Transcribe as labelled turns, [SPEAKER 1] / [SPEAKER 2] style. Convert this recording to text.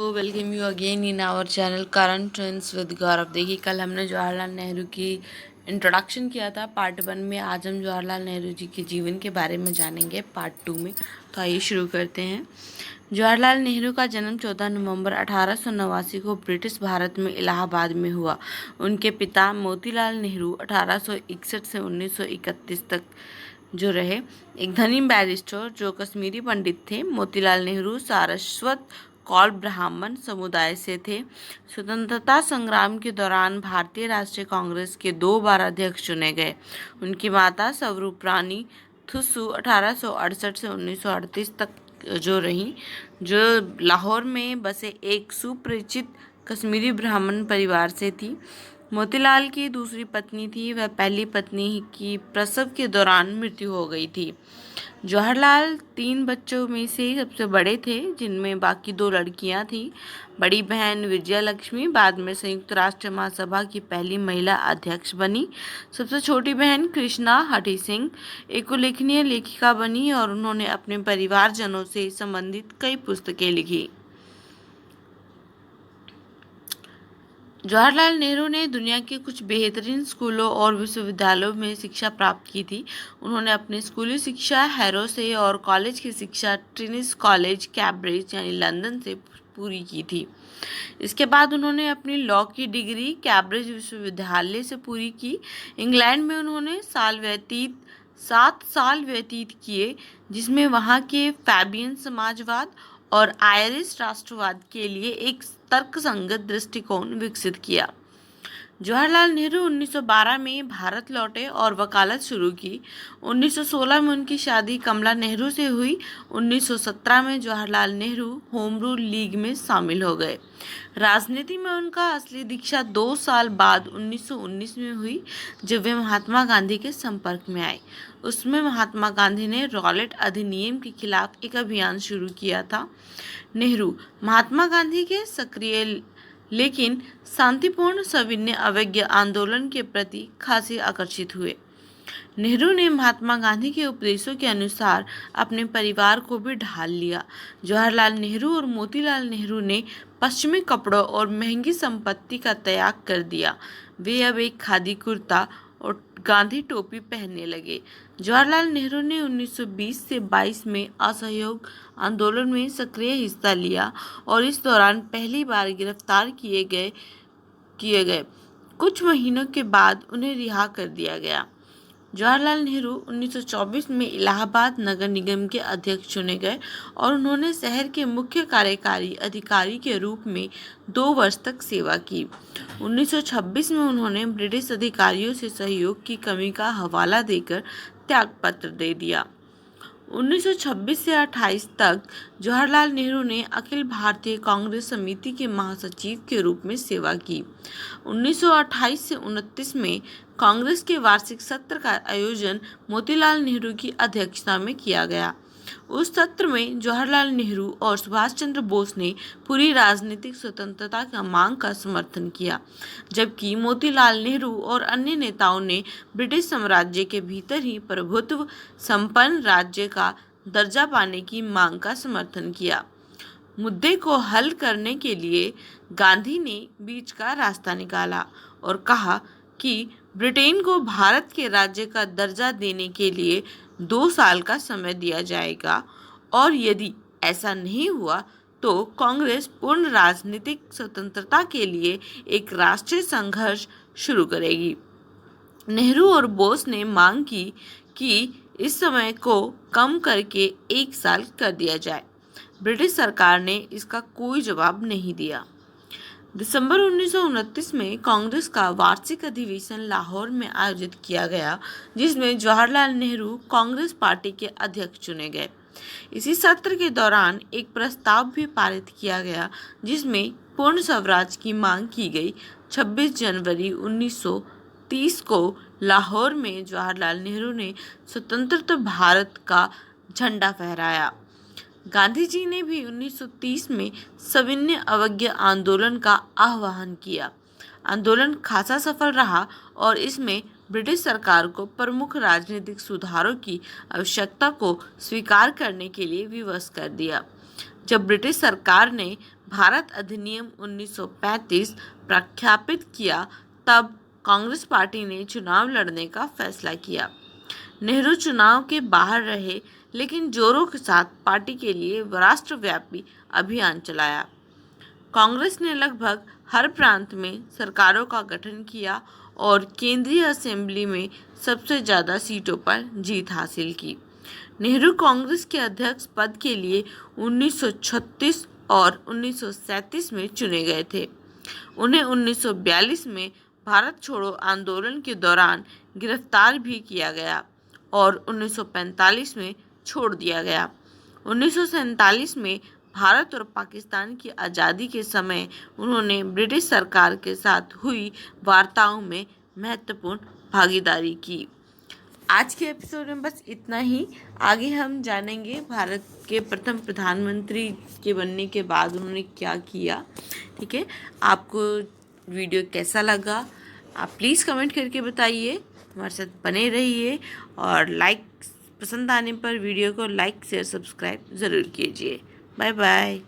[SPEAKER 1] Welcome you again in our channel current trends with Gaurav. देखिए, कल हमने जवाहरलाल नेहरू की इंट्रोडक्शन किया था पार्ट 1 में। आज हम जवाहरलाल नेहरू जी के जीवन के बारे में जानेंगे पार्ट 2 में। तो आइए शुरू करते हैं। जवाहरलाल नेहरू का जन्म 14 नवंबर 1889 को ब्रिटिश भारत में इलाहाबाद में हुआ। उनके पिता मोतीलाल नेहरू 1861 से 1931 तक जो रहे एक धनी बैरिस्टर जो कश्मीरी पंडित थे। मोतीलाल नेहरू सारस्वत कौल ब्राह्मण समुदाय से थे। स्वतंत्रता संग्राम के दौरान भारतीय राष्ट्रीय कांग्रेस के 2 बार अध्यक्ष चुने गए। उनकी माता स्वरूप रानी थुस्सू 1868 से 1938 तक जो रही, जो लाहौर में बसे एक सुपरिचित कश्मीरी ब्राह्मण परिवार से थी। मोतीलाल की दूसरी पत्नी थी। वह पहली पत्नी की प्रसव के दौरान मृत्यु हो गई थी। जवाहरलाल 3 बच्चों में से सबसे बड़े थे, जिनमें बाकी 2 लड़कियां थीं। बड़ी बहन विजया लक्ष्मी बाद में संयुक्त राष्ट्र महासभा की पहली महिला अध्यक्ष बनी। सबसे छोटी बहन कृष्णा हठी सिंह एक उल्लेखनीय लेखिका बनी और उन्होंने अपने परिवारजनों से संबंधित कई पुस्तकें लिखी। जवाहरलाल नेहरू ने दुनिया के कुछ बेहतरीन स्कूलों और विश्वविद्यालयों में शिक्षा प्राप्त की थी। उन्होंने अपनी स्कूली शिक्षा हैरो से और कॉलेज की शिक्षा ट्रिनिटी कॉलेज कैम्ब्रिज यानी लंदन से पूरी की थी। इसके बाद उन्होंने अपनी लॉ की डिग्री कैम्ब्रिज विश्वविद्यालय से पूरी की। इंग्लैंड में उन्होंने 7 साल व्यतीत किए, जिसमें वहाँ के फैबियन समाजवाद और आयरिश राष्ट्रवाद के लिए एक तर्कसंगत दृष्टिकोण विकसित किया। जवाहरलाल नेहरू 1912 में भारत लौटे और वकालत शुरू की। 1916 में उनकी शादी कमला नेहरू से हुई। 1917 में Jawaharlal Nehru home rule league में शामिल हो गए। राजनीति में उनका असली दीक्षा 2 साल बाद 1919 में हुई, जब वे महात्मा गांधी के संपर्क में आए। उसमें महात्मा गांधी ने रॉलेट अधिनियम के खिलाफ एक अभियान शुरू किया था। नेहरू महात्मा गांधी के सक्रिय लेकिन शांतिपूर्ण सविनय अवज्ञा आंदोलन के प्रति खासे आकर्षित हुए। नेहरू ने महात्मा गांधी के उपदेशों के अनुसार अपने परिवार को भी ढाल लिया। जवाहरलाल नेहरू और मोतीलाल नेहरू ने पश्चिमी कपड़ों और महंगी संपत्ति का त्याग कर दिया। वे अब एक खादी कुर्ता और गांधी टोपी पहनने लगे। जवाहरलाल नेहरू ने 1920 से 22 में असहयोग आंदोलन में सक्रिय हिस्सा लिया और इस दौरान पहली बार गिरफ्तार किए गए। कुछ महीनों के बाद उन्हें रिहा कर दिया गया। जवाहरलाल नेहरू 1924 में इलाहाबाद नगर निगम के अध्यक्ष चुने गए और उन्होंने शहर के मुख्य कार्यकारी अधिकारी के रूप में 2 वर्ष तक सेवा की। 1926 में उन्होंने ब्रिटिश अधिकारियों से सहयोग की कमी का हवाला देकर त्यागपत्र दे दिया। 1926 से 28 तक जवाहरलाल नेहरू ने अखिल भारतीय कांग्रेस समिति के महासचिव के रूप में सेवा की। 1928 से 29 में कांग्रेस के वार्षिक सत्र का आयोजन मोतीलाल नेहरू की अध्यक्षता में किया गया। उस सत्र में जवाहरलाल नेहरू और सुभाष चंद्र बोस ने पूरी राजनीतिक स्वतंत्रता का मांग का समर्थन किया, जबकि मोतीलाल नेहरू और अन्य नेताओं ने ब्रिटिश साम्राज्य के भीतर ही प्रभुत्व संपन्न राज्य का दर्जा पाने की मांग का समर्थन किया। मुद्दे को हल करने के लिए गांधी ने बीच का रास्ता निकाला और कहा कि ब्रिटेन को भारत के राज्य का दर्जा देने के लिए 2 साल का समय दिया जाएगा और यदि ऐसा नहीं हुआ तो कांग्रेस पूर्ण राजनीतिक स्वतंत्रता के लिए एक राष्ट्रीय संघर्ष शुरू करेगी। नेहरू और बोस ने मांग की कि इस समय को कम करके 1 साल कर दिया जाए। ब्रिटिश सरकार ने इसका कोई जवाब नहीं दिया। दिसंबर 1929 में कांग्रेस का वार्षिक अधिवेशन लाहौर में आयोजित किया गया, जिसमें जवाहरलाल नेहरू कांग्रेस पार्टी के अध्यक्ष चुने गए। इसी सत्र के दौरान एक प्रस्ताव भी पारित किया गया, जिसमें पूर्ण स्वराज की मांग की गई। 26 जनवरी 1930 को लाहौर में जवाहरलाल नेहरू ने स्वतंत्र भारत का झंडा फहराया। गांधी जी ने भी 1930 में सविनय अवज्ञा आंदोलन का आह्वान किया। आंदोलन खासा सफल रहा और इसमें ब्रिटिश सरकार को प्रमुख राजनीतिक सुधारों की आवश्यकता को स्वीकार करने के लिए विवश कर दिया। जब ब्रिटिश सरकार ने भारत अधिनियम 1935 प्रख्यापित किया, तब कांग्रेस पार्टी ने चुनाव लड़ने का फैसला किया। नेहरू चुनाव के बाहर रहे, लेकिन जोरों के साथ पार्टी के लिए राष्ट्रव्यापी अभियान चलाया। कांग्रेस ने लगभग हर प्रांत में सरकारों का गठन किया और केंद्रीय असेंबली में सबसे ज़्यादा सीटों पर जीत हासिल की। नेहरू कांग्रेस के अध्यक्ष पद के लिए 1936 और 1937 में चुने गए थे। उन्हें 1942 में भारत छोड़ो आंदोलन के दौरान गिरफ्तार भी किया गया और 1945 में छोड़ दिया गया। 1947 में भारत और पाकिस्तान की आज़ादी के समय उन्होंने ब्रिटिश सरकार के साथ हुई वार्ताओं में महत्वपूर्ण भागीदारी की। आज के एपिसोड में बस इतना ही। आगे हम जानेंगे भारत के प्रथम प्रधानमंत्री के बनने के बाद उन्होंने क्या किया। ठीक है, आपको वीडियो कैसा लगा आप प्लीज़ कमेंट करके बताइए। हमारे साथ बने रहिए और पसंद आने पर वीडियो को लाइक शेयर सब्सक्राइब ज़रूर कीजिए। Bye bye.